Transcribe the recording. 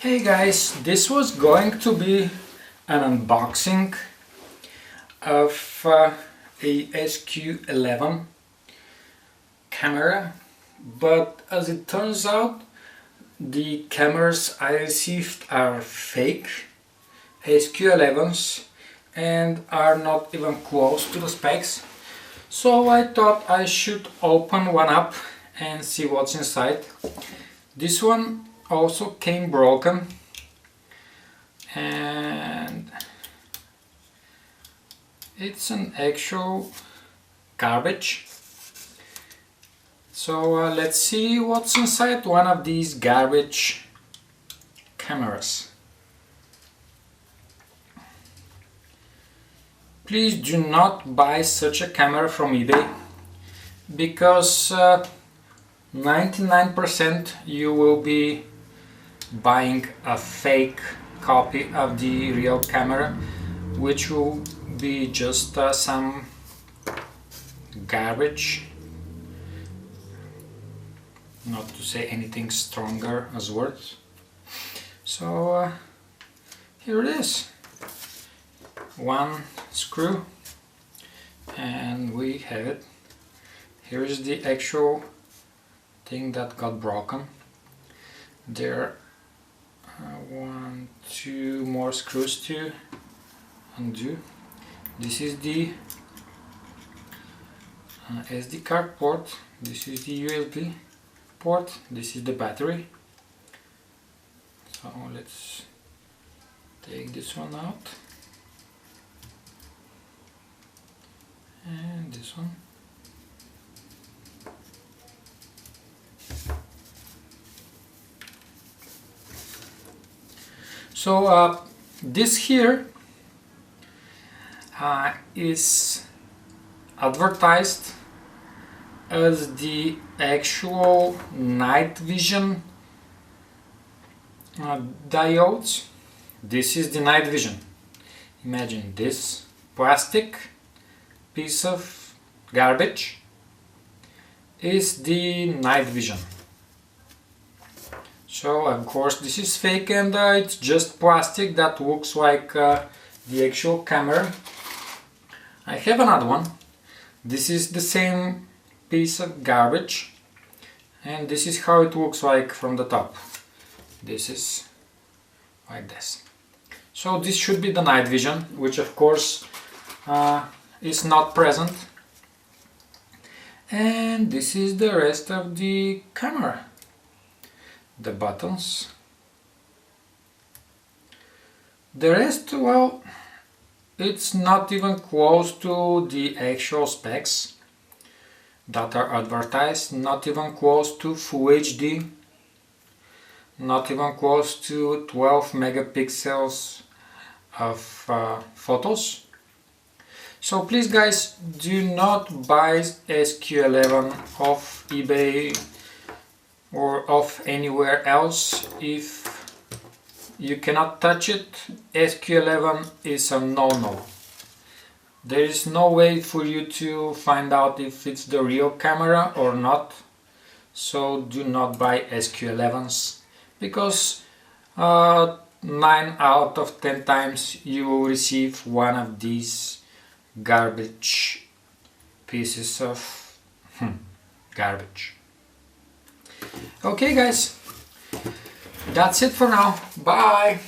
Hey guys, this was going to be an unboxing of a SQ11 camera, but as it turns out, the cameras I received are fake SQ11s and are not even close to the specs. So I thought I should open one up and see what's inside. This one also came broken, and it's an actual garbage. So let's see what's inside one of these garbage cameras. Please do not buy such a camera from eBay, because 99% you will be buying a fake copy of the real camera, which will be just some garbage, not to say anything stronger as words. So here it is, one screw, and we have it. Here is the actual thing that got broken. There are 2 more screws to undo. This is the SD card port, this is the USB port, this is the battery. So let's take this one out, and this one. So this here is advertised as the actual night vision diodes. This is the night vision. Imagine this plastic piece of garbage is the night vision. So of course this is fake, and it's just plastic that looks like the actual camera. I have another one. This is the same piece of garbage, and this is how it looks like from the top. This is like this. So this should be the night vision, which of course is not present. And this is the rest of the camera. The buttons. The rest, well, it's not even close to the actual specs that are advertised, not even close to Full HD, not even close to 12 megapixels of photos. So please guys, do not buy SQ11 off eBay or off anywhere else if you cannot touch it. SQ11 is a no-no. There is no way for you to find out if it's the real camera or not. So do not buy SQ11s, because 9 out of 10 times you will receive one of these garbage pieces of garbage. Okay guys, that's it for now. Bye!